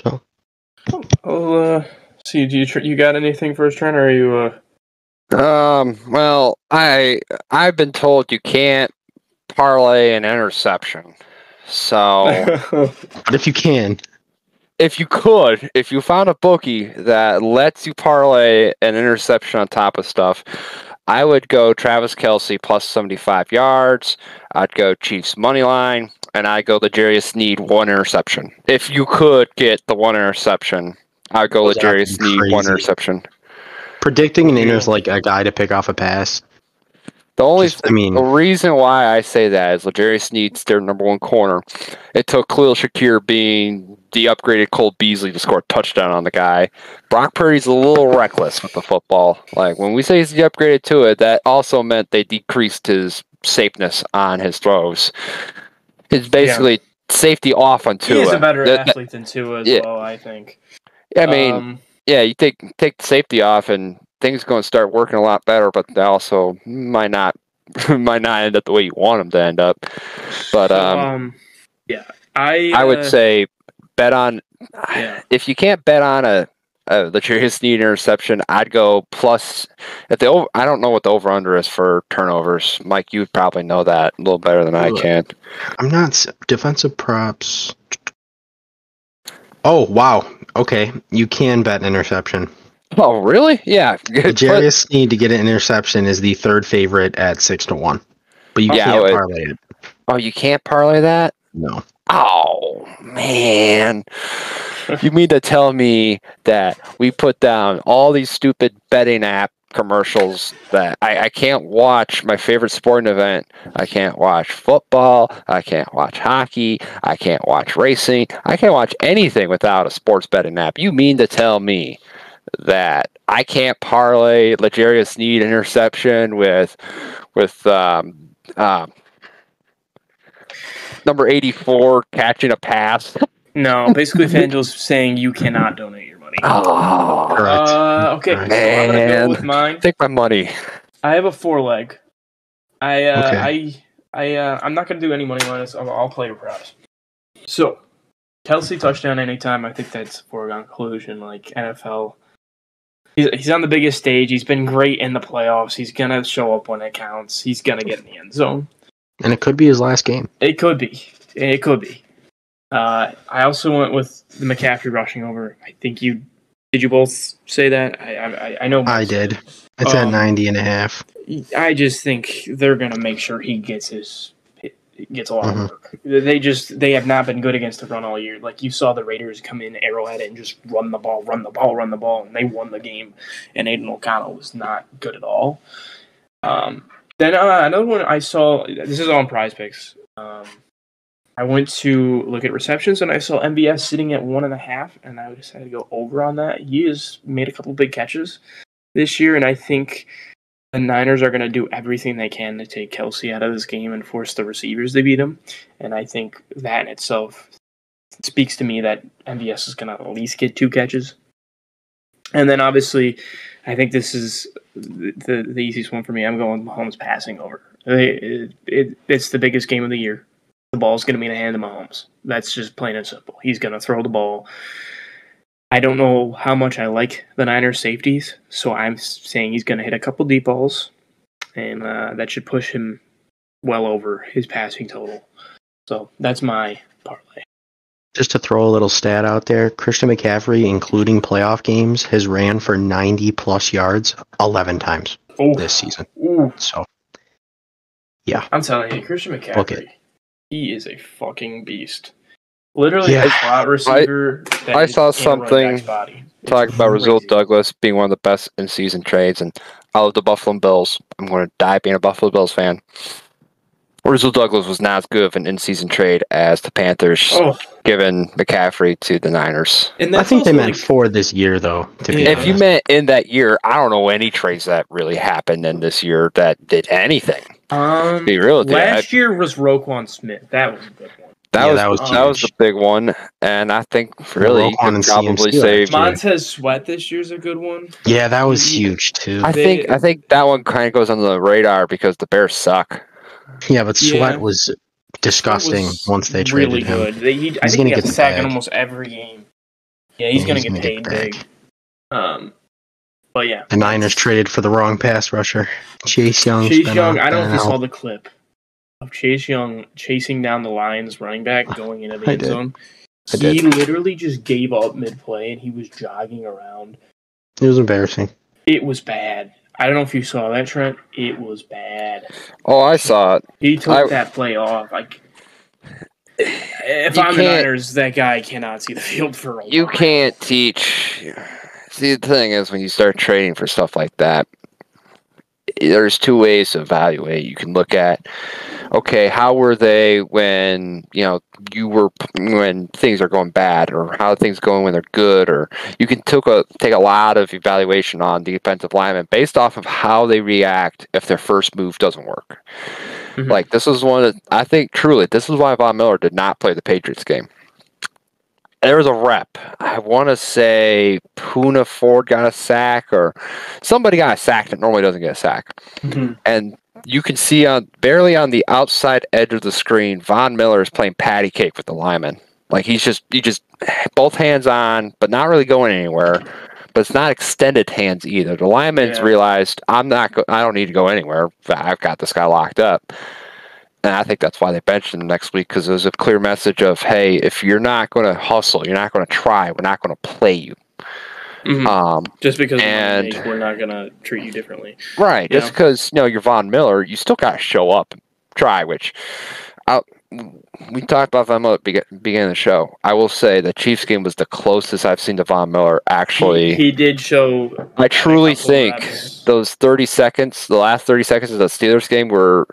So. I'll see. You got anything for us, Trent, or are you? Well, I've been told you can't parlay an interception. So, but if you can, if you found a bookie that lets you parlay an interception on top of stuff, I would go Travis Kelce plus 75 yards. I'd go Chiefs money line, and I'd go L'Jarius Sneed 1 interception. If you could get the 1 interception, I'd go L'Jarius Sneed 1 interception. Predicting an inter is like a guy to pick off a pass. The reason why I say that is L'Jarius Sneed's their number 1 corner. It took Khalil Shakir being the upgraded Cole Beasley to score a touchdown on the guy. Brock Purdy's a little reckless with the football. Like, when we say he's the upgraded to it, that also meant they decreased his safeness on his throws. It's basically safety off on Tua. He is a better athlete than Tua as well, I think. I mean, you take the safety off and things are going to start working a lot better, but they also might not end up the way you want them to end up. But I would say bet on if you can't bet on a L'Jarius Sneed interception, I'd go plus. I don't know what the over under is for turnovers. Mike, you would probably know that a little better than I can. I'm not defensive props. Oh wow! Okay, you can bet an interception. Oh really? Yeah. L'Jarius Sneed to get an interception is the 3rd favorite at 6-1, but you can't parlay it. Oh, you can't parlay that? No. Oh man. You mean to tell me that we put down all these stupid betting app commercials that I can't watch my favorite sporting event? I can't watch football. I can't watch hockey. I can't watch racing. I can't watch anything without a sports betting app. You mean to tell me that I can't parlay L'Jarius Sneed interception with number 84 catching a pass? No, basically FanDuel's saying you cannot donate your money. Oh, okay. Man. So I'm gonna go with mine. Take my money. I have a 4-leg. I'm not gonna do any money on this. I'll play your props. So, Kelce touchdown anytime. I think that's a foregone conclusion. Like NFL, he's on the biggest stage. He's been great in the playoffs. He's gonna show up when it counts. He's gonna get in the end zone. And it could be his last game. It could be. I also went with the McCaffrey rushing over. I think did you both say that? I know. I did. It's at 90.5. I just think they're gonna make sure he gets a lot of work. They have not been good against the run all year. Like you saw the Raiders come in Arrowhead and just run the ball, and they won the game. And Aiden O'Connell was not good at all. Then another one I saw. This is on Prize Picks. I went to look at receptions, and I saw MVS sitting at 1.5, and I decided to go over on that. He has made a couple big catches this year, and I think the Niners are going to do everything they can to take Kelce out of this game and force the receivers to beat him. And I think that in itself speaks to me that MVS is going to at least get 2 catches. And then obviously, I think this is the easiest one for me. I'm going Mahomes passing over. It's the biggest game of the year. The ball's going to be in the hand of Mahomes. That's just plain and simple. He's going to throw the ball. I don't know how much I like the Niners safeties, so I'm saying he's going to hit a couple deep balls, and that should push him well over his passing total. So that's my parlay. Just to throw a little stat out there, Christian McCaffrey, including playoff games, has ran for 90-plus yards 11 times this season. Ooh. So, yeah. I'm telling you, Christian Book McCaffrey, it. he is a fucking beast. Literally a slot receiver that I is saw in a something running back's body. talking about crazy. Rasul Douglas being one of the best in-season trades, and I love the Buffalo Bills. I'm going to die being a Buffalo Bills fan. Rasul Douglas was not as good of an in-season trade as the Panthers giving McCaffrey to the Niners. And I think they meant for this year, though. To be if you meant in that year, I don't know any trades that really happened in this year that did anything. Be real, last year was Roquan Smith. That was a good one. That was the big one, and I think really you could probably say Montez Sweat this year's a good one. Yeah, that was huge too. I think that one kind of goes under the radar because the Bears suck. Yeah, but Sweat was disgusting once they traded him. Really good. I think he got a sack in almost every game. Yeah, he's going to get paid big. But yeah, the Niners traded for the wrong pass rusher, Chase Young. I don't know if you saw the clip of Chase Young chasing down the Lions running back going into the end zone. He literally just gave up mid-play and he was jogging around. It was embarrassing. It was bad. I don't know if you saw that, Trent. It was bad. Oh, I saw it. He took that play off. If I'm the Niners, that guy cannot see the field for a while. You can't teach. See, the thing is, when you start trading for stuff like that, there's two ways to evaluate. You can look at, okay, how were they when when things are going bad, or how are things going when they're good, or you can take a lot of evaluation on the defensive lineman based off of how they react if their first move doesn't work. Mm-hmm. Like this is one that I think truly this is why Von Miller did not play the Patriots game. There was a rep. I want to say Poona Ford got a sack or somebody got a sack that normally doesn't get a sack. Mm-hmm. And you can see barely on the outside edge of the screen, Von Miller is playing patty cake with the lineman. Like he just both hands on, but not really going anywhere. But it's not extended hands either. The lineman's realized I don't need to go anywhere. I've got this guy locked up. And I think that's why they benched him next week, because there's a clear message of, hey, if you're not going to hustle, you're not going to try, we're not going to play you. Mm-hmm. Just because we're not going to treat you differently. Right. Just because you're Von Miller, you still got to show up and try, which we talked about Von Miller at the beginning of the show. I will say the Chiefs game was the closest I've seen to Von Miller actually. He did show. I truly think those 30 seconds, the last 30 seconds of the Steelers game, where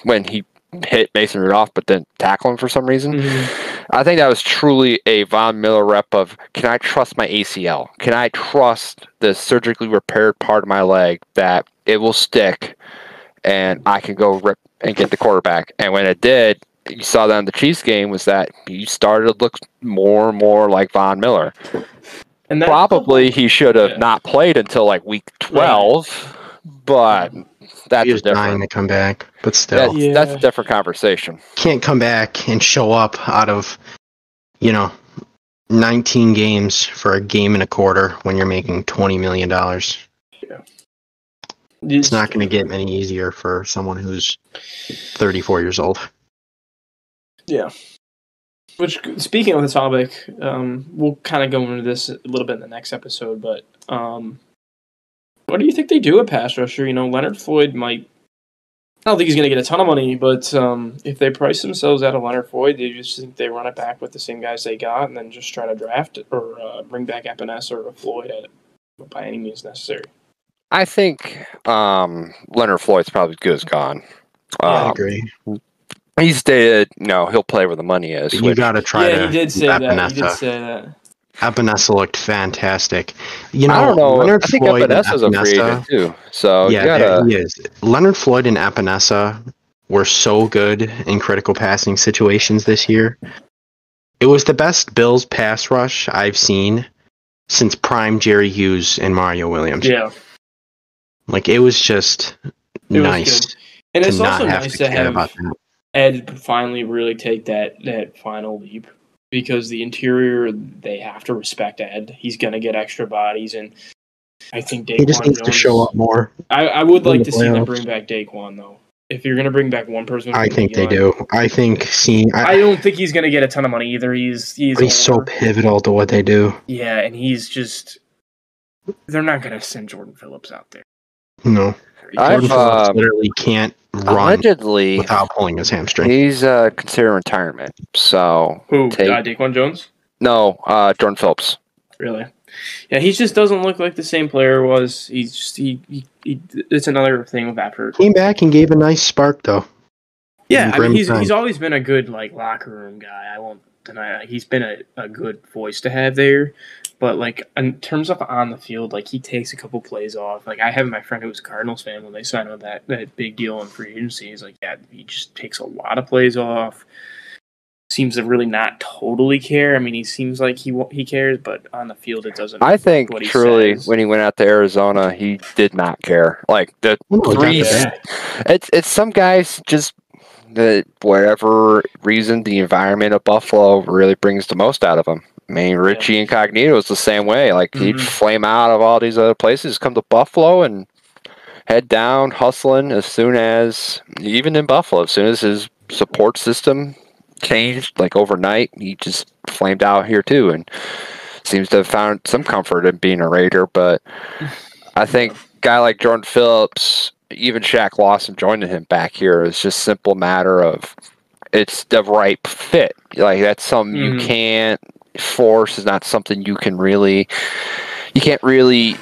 when he hit Mason Rudolph but didn't tackle him for some reason. Mm-hmm. I think that was truly a Von Miller rep of, can I trust my ACL? Can I trust the surgically repaired part of my leg that it will stick and I can go rip and get the quarterback? And when it did, you saw that in the Chiefs game, was that he started to look more and more like Von Miller. And probably he should have not played until like week 12, but that's different. Dying to come back, but still, that's a different conversation. Can't come back and show up out of 19 games for a game and a quarter when you're making $20 million. Yeah. It's not going to get any easier for someone who's 34 years old. Yeah. Which, speaking of the topic, we'll kind of go into this a little bit in the next episode, but what do you think they do at pass rusher? Leonard Floyd might... I don't think he's going to get a ton of money, but if they price themselves out of Leonard Floyd, do you just think they run it back with the same guys they got and then just try to draft or bring back Epinesa or Floyd by any means necessary? I think Leonard Floyd's probably as good as gone. I agree. He stated, he'll play where the money is. You got to try to. He did say that. Epinesa looked fantastic. I don't know. I think Epinesa's a free agent too. So he is. Leonard Floyd and Epinesa were so good in critical passing situations this year. It was the best Bills pass rush I've seen since prime Jerry Hughes and Mario Williams. Yeah. It was just nice. Was and it's also nice to have Ed finally really take that final leap, because the interior, they have to respect Ed. He's going to get extra bodies, and I think Daquan he just needs to show up more. I would like to see them bring back Daquan, though. if you're going to bring back one person, I think they do. I think I don't think he's going to get a ton of money either. He's so pivotal to what they do. Yeah, and he's just. They're not going to send Jordan Phillips out there. No. Jordan Phillips literally can't run allegedly without pulling his hamstring. He's considering retirement. So who? Daquan Jones? No, Jordan Phillips. Really? Yeah, he just doesn't look like the same player was. He's just he it's another thing with after. Came back and gave a nice spark though. Yeah, I mean he's always been a good like locker room guy. I won't deny he's been a good voice to have there. But, like, in terms of on the field, like, he takes a couple plays off. Like, I have my friend who was a Cardinals fan when they signed on that big deal in free agency. He's like, yeah, he just takes a lot of plays off. Seems to really not totally care. I mean, he seems like he cares, but on the field it doesn't. I think truly when he went out to Arizona, he did not care. Like, it's some guys just, whatever reason, the environment of Buffalo really brings the most out of them. I mean, Richie Incognito is the same way. Like, he'd flame out of all these other places, come to Buffalo and head down, hustling as soon as, even in Buffalo, as soon as his support system changed, like overnight, he just flamed out here too and seems to have found some comfort in being a Raider. But I think a guy like Jordan Phillips, even Shaq Lawson joining him back here, is just a simple matter of it's the right fit. Like, that's something you can't force, is not something you can't really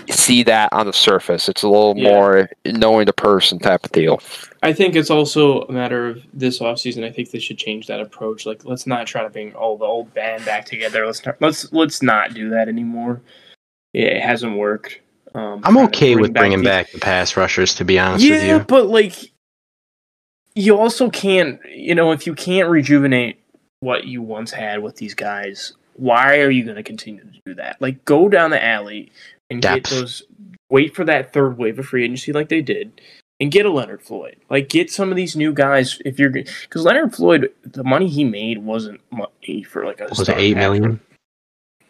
see that on the surface. It's a little more knowing the person type of deal. I think it's also a matter of this offseason. I think they should change that approach. Like, let's not try to bring all the old band back together. Let's not do that anymore. It hasn't worked. I'm okay with bringing back the pass rushers, to be honest with you. Yeah, but like, you also can't. If you can't rejuvenate what you once had with these guys, why are you going to continue to do that? Like, go down the alley and get those. Wait for that third wave of free agency, like they did, and get a Leonard Floyd. Like, get some of these new guys because Leonard Floyd, the money he made wasn't money for like a. Was it $8 million?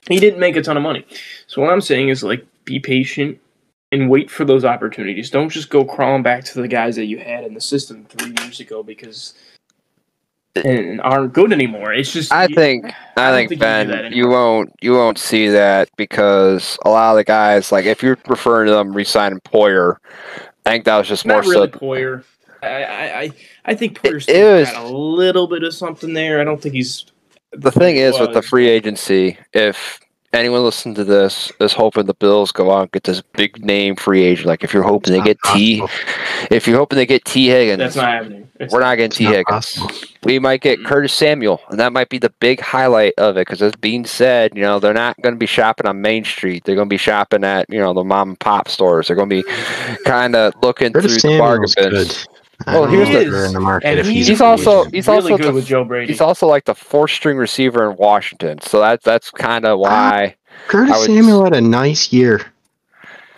He didn't make a ton of money. So what I'm saying is, like, be patient and wait for those opportunities. Don't just go crawling back to the guys that you had in the system 3 years ago because. And aren't good anymore. It's just I think Ben, you won't see that because a lot of the guys, like, if you're referring to them re-signing Poyer, I think that was just not more really so Poyer. I think Poyer's got a little bit of something there. I don't think he's. The thing is with the free agency, if anyone listening to this is hoping the Bills go out and get this big name free agent, like if you're hoping they get T Higgins, that's not happening. We're not getting T Higgins. We might get Curtis Samuel, and that might be the big highlight of it. Because as being said, they're not going to be shopping on Main Street. They're going to be shopping at the mom and pop stores. They're going to be kind of looking Curtis through the bargain bins. Well, here's the market. And he's also really good with Joe Brady. He's also like the fourth string receiver in Washington, so that's kind of why. Curtis Samuel had a nice year.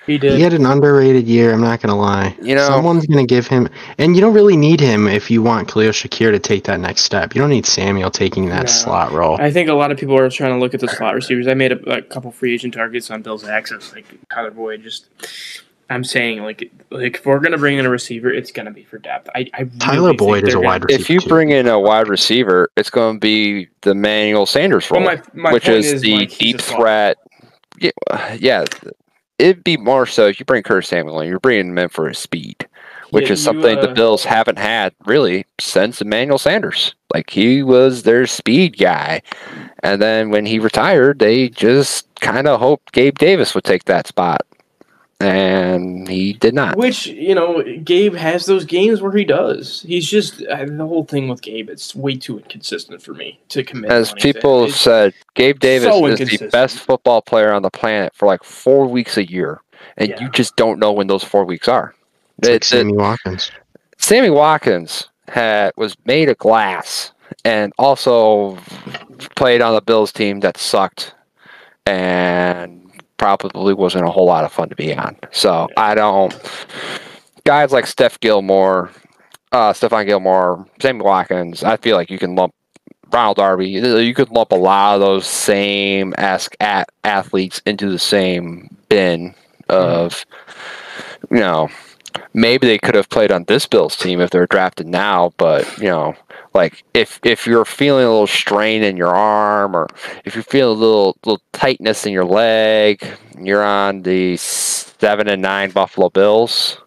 He did. He had an underrated year. I'm not gonna lie. Someone's gonna give him, and you don't really need him if you want Khalil Shakir to take that next step. You don't need Samuel taking that slot role. I think a lot of people are trying to look at the slot receivers. I made a couple free agent targets on Bill's access, like Tyler Boyd. I'm saying, like if we're gonna bring in a receiver, it's gonna be for depth. I really Tyler Boyd is a wide receiver. If you bring in a wide receiver, it's going to be the Emmanuel Sanders role, which is the deep threat. Yeah, it'd be more so if you bring Curtis Samuel in, you're bringing him in for his speed, which is something the Bills haven't had really since Emmanuel Sanders. Like, he was their speed guy, and then when he retired, they just kind of hoped Gabe Davis would take that spot. And he did not. Which, Gabe has those games where he does. He's just, the whole thing with Gabe, it's way too inconsistent for me to commit. As people have said, Gabe Davis is the best football player on the planet for like 4 weeks a year. And you just don't know when those 4 weeks are. It's like Sammy Watkins. Sammy Watkins was made of glass and also played on the Bills team that sucked. And probably wasn't a whole lot of fun to be on. So guys like Stephon Gilmore, Sammy Watkins, I feel like you can lump Ronald Darby, you could lump a lot of those same-esque athletes into the same bin of, maybe they could have played on this Bills team if they're drafted now, but like if you're feeling a little strain in your arm, or if you're feeling a little tightness in your leg, you're on the 7-9 Buffalo Bills.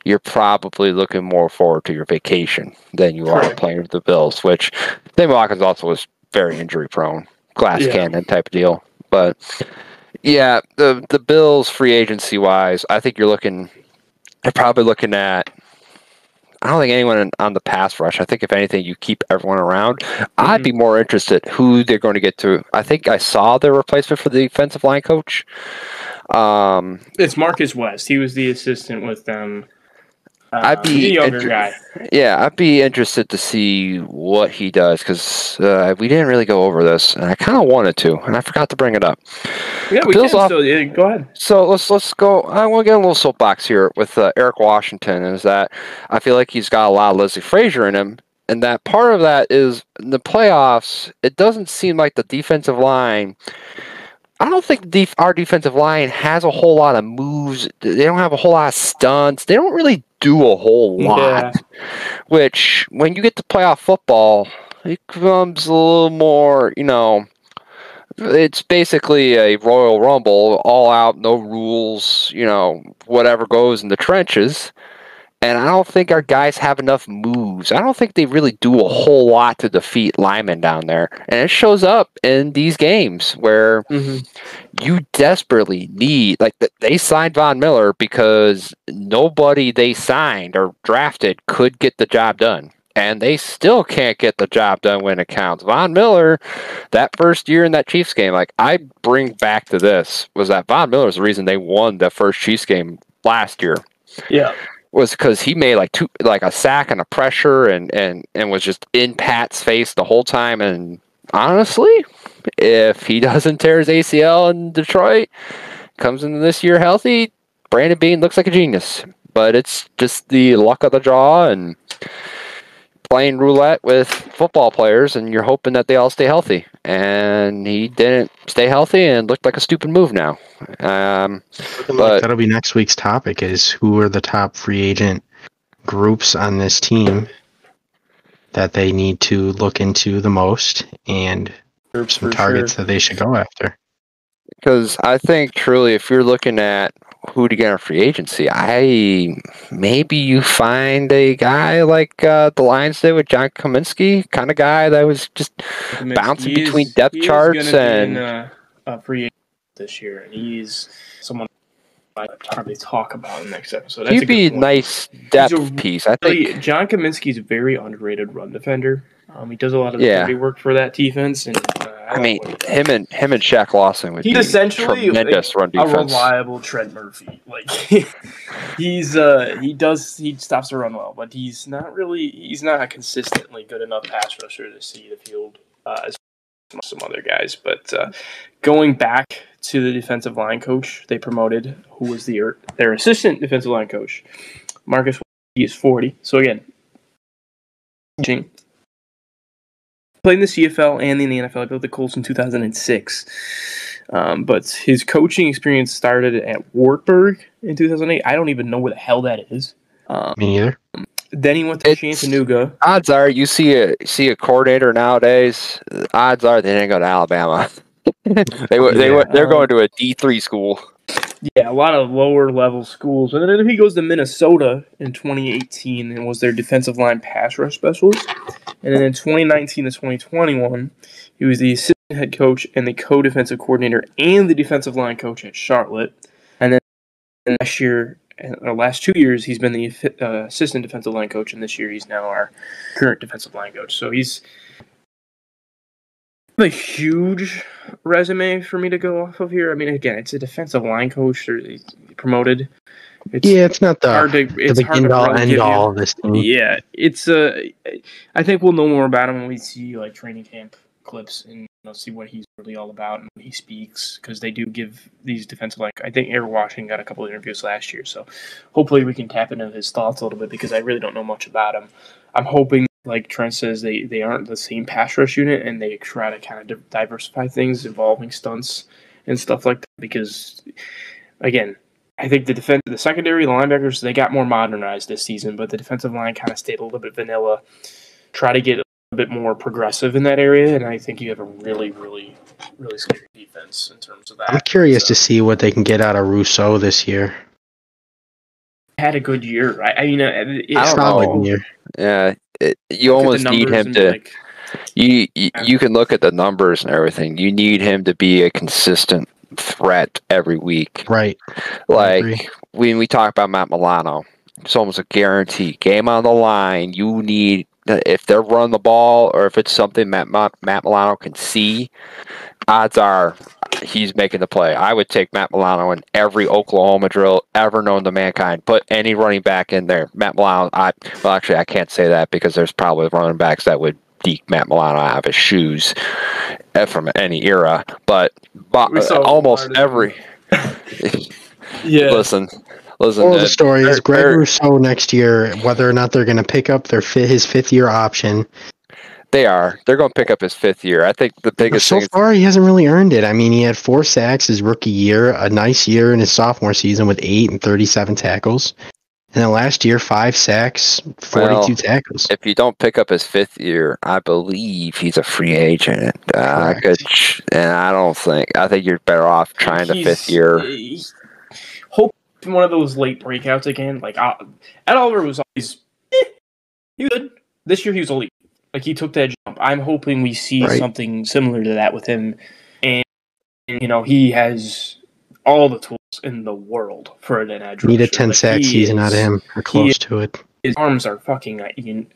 You're probably looking more forward to your vacation than you are playing with the Bills, which Sammy Watkins also was very injury prone, glass cannon type of deal. But yeah, the Bills free agency wise, I think you're probably looking at. I don't think anyone on the pass rush. I think if anything, you keep everyone around. I'd be more interested who they're going to get to. I think I saw their replacement for the defensive line coach. It's Marcus West. He was the assistant with them. He's a younger guy. Yeah, I'd be interested to see what he does, because we didn't really go over this, and I kind of wanted to, and I forgot to bring it up. Yeah, we can still. Yeah, go ahead. So let's go. I want to get a little soapbox here with Eric Washington. Is that I feel like he's got a lot of Leslie Frazier in him, and that part of that is in the playoffs. It doesn't seem like the defensive line. I don't think our defensive line has a whole lot of moves. They don't have a whole lot of stunts. They don't really do a whole lot. Yeah. Which, when you get to playoff football, it becomes a little more, it's basically a Royal Rumble, all out, no rules, whatever goes in the trenches. And I don't think our guys have enough moves. I don't think they really do a whole lot to defeat linemen down there. And it shows up in these games where you desperately need, like, they signed Von Miller because nobody they signed or drafted could get the job done. And they still can't get the job done when it counts. Von Miller, that first year in that Chiefs game, like, I bring back to this, was that Von Miller was the reason they won the first Chiefs game last year. Yeah. Was because he made like a sack and a pressure and was just in Pat's face the whole time. And honestly, if he doesn't tear his ACL in Detroit, comes into this year healthy, Brandon Beane looks like a genius. But it's just the luck of the draw and playing roulette with football players, and you're hoping that they all stay healthy. And he didn't stay healthy and looked like a stupid move now. Like that'll be next week's topic, is who are the top free agent groups on this team that they need to look into the most, and some targets that they should go after. Because I think truly, if you're looking at who to get on free agency, maybe you find a guy like the Lions did with John Kaminsky, kind of guy that was just bouncing between depth charts and a free agent this year, and he's someone I probably talk about in the next episode. He'd be a nice depth piece. I think John Kaminsky's a very underrated run defender. He does a lot of the dirty work for that defense, and him and Shaq Lawson would be essentially tremendous run defense. A reliable Trent Murphy. Like he stops the run well, but he's not a consistently good enough pass rusher to see the field as some other guys. But going back to the defensive line coach they promoted, who was their assistant defensive line coach, Marcus. He is 40. So again, played in the CFL and in the NFL. I built the Colts in 2006. But his coaching experience started at Wartburg in 2008. I don't even know where the hell that is. Me neither. Then he went to Chattanooga. Odds are you see a coordinator nowadays. Odds are they didn't go to Alabama. They're going to a D3 school. Yeah, a lot of lower level schools. And then he goes to Minnesota in 2018 and was their defensive line pass rush specialist. And then in 2019 to 2021, he was the assistant head coach and the co-defensive coordinator and the defensive line coach at Charlotte. And then last 2 years, he's been the assistant defensive line coach, and this year he's now our current defensive line coach. So he's a huge resume for me to go off of here. I mean, again, it's a defensive line coach promoted. It's not the end all of this thing. Yeah, I think we'll know more about him when we see like training camp clips and see what he's really all about and when he speaks, because they do give these defensive line. I think Eric Washington got a couple of interviews last year, so hopefully we can tap into his thoughts a little bit, because I really don't know much about him. I'm hoping, like Trent says, they aren't the same pass rush unit, and they try to kind of diversify things involving stunts and stuff like that, because, again, I think the secondary, the linebackers, they got more modernized this season, but the defensive line kind of stayed a little bit vanilla. Try to get a bit more progressive in that area, and I think you have a really, really, really scary defense in terms of that. I'm curious to see what they can get out of Rousseau this year. Had a good year. I mean, I don't know. Year. Yeah, you almost need him to. You can look at the numbers and everything. You need him to be a consistent threat every week. Right. Like when we talk about Matt Milano, it's almost a guarantee. Game on the line. You need, if they're running the ball or if it's something Matt Milano can see, odds are he's making the play. I would take Matt Milano in every Oklahoma drill ever known to mankind. Put any running back in there. Matt Milano, well, actually, I can't say that because there's probably running backs that would deke Matt Milano out of his shoes from any era. But almost every... Yeah. Listen. Well, the story is Greg Rousseau next year, whether or not they're going to pick up his fifth-year option. They're going to pick up his fifth year. I think the biggest thing... So far, he hasn't really earned it. I mean, he had 4 sacks his rookie year, a nice year in his sophomore season with 8 and 37 tackles. And then last year, 5 sacks, 42 tackles. If you don't pick up his fifth year, I believe he's a free agent. I think you're better off trying the fifth year. Hope one of those late breakouts again. Like Ed Oliver was always he was good. This year he was elite. Like he took that jump. I'm hoping we see something similar to that with him. And he has all the tools in the world for an edge rusher. Need a 10-sack season out of him, or close to it. His arms are fucking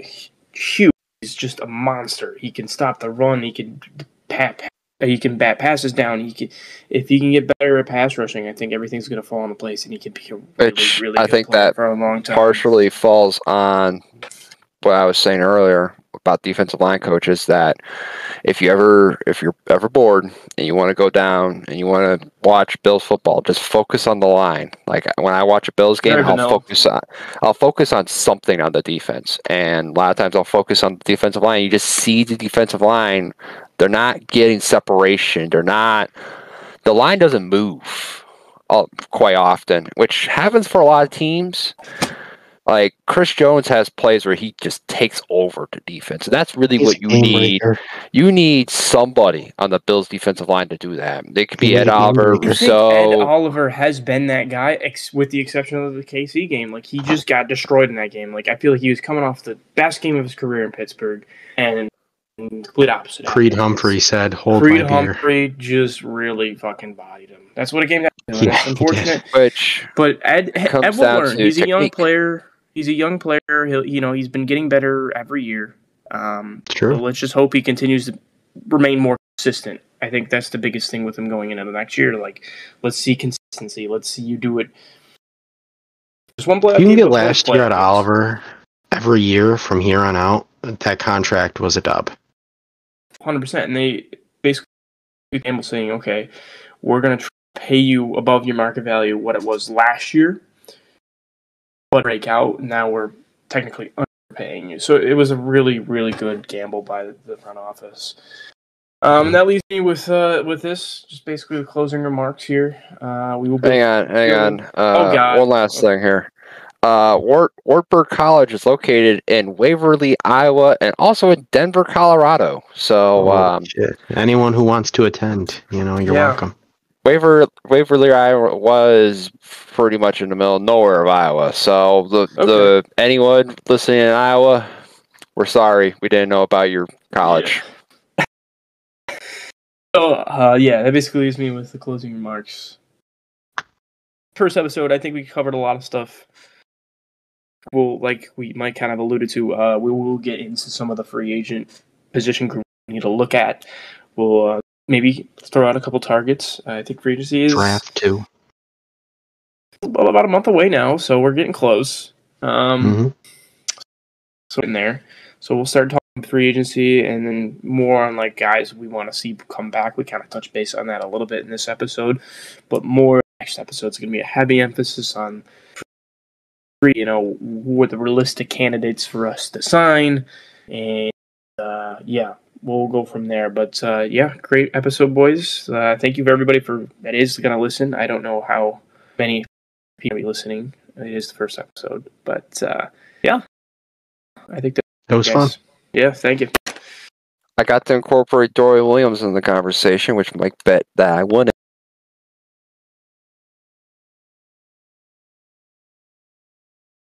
huge. He's just a monster. He can stop the run. He can bat passes down. If he can get better at pass rushing, I think everything's going to fall into place, and he could be a really good player for a long time. Partially falls on what I was saying earlier about defensive line coaches, that if you're ever bored and you want to go down and you want to watch Bills football, just focus on the line. Like when I watch a Bills game, I'll focus on something on the defense, and a lot of times I'll focus on the defensive line. You just see the defensive line; they're not getting separation. The line doesn't move quite often, which happens for a lot of teams. Like Chris Jones has plays where he just takes over the defense. And that's really what you need. You need somebody on the Bills defensive line to do that. They could be Ed Oliver, Rousseau. Ed Oliver has been that guy, with the exception of the KC game. Like he just got destroyed in that game. Like I feel like he was coming off the best game of his career in Pittsburgh, and complete opposite. Creed Humphrey said, "Hold Creed my beer." Humphrey just really fucking bodied him. That's what a game got. That's unfortunate. But Ed will learn. He's a young player. He's he's been getting better every year. True. So let's just hope he continues to remain more consistent. I think that's the biggest thing with him going into the next year. Like, let's see consistency. Let's see you do it. Just one play. You can get last year at Oliver every year from here on out. That contract was a dub. 100%. And they basically Campbell saying, okay, we're going to pay you above your market value what it was last year. But break out, now we're technically underpaying you. So it was a really, really good gamble by the front office. That leaves me with this, just basically the closing remarks here. We will hang on. One last thing here. Wartburg College is located in Waverly, Iowa, and also in Denver, Colorado. So, anyone who wants to attend, you're welcome. Waverly, Iowa was pretty much in the middle of nowhere of Iowa. So anyone listening in Iowa, we're sorry we didn't know about your college. Yeah. So that basically leaves me with the closing remarks. First episode, I think we covered a lot of stuff. Well, like we might kind of alluded to, we will get into some of the free agent position group we need to look at. We'll maybe throw out a couple targets. I think free agency is draft too. About a month away now, so we're getting close. So in there, so we'll start talking free agency, and then more on like guys we want to see come back. We kind of touch base on that a little bit in this episode, but more next episode is going to be a heavy emphasis on who are the realistic candidates for us to sign, and we'll go from there. But great episode, boys. Thank you for everybody that is going to listen. I don't know how many people be listening. It is the first episode, but yeah, I think that was fun. Yeah, thank you. I got to incorporate Dory Williams in the conversation, which Mike bet that I wouldn't.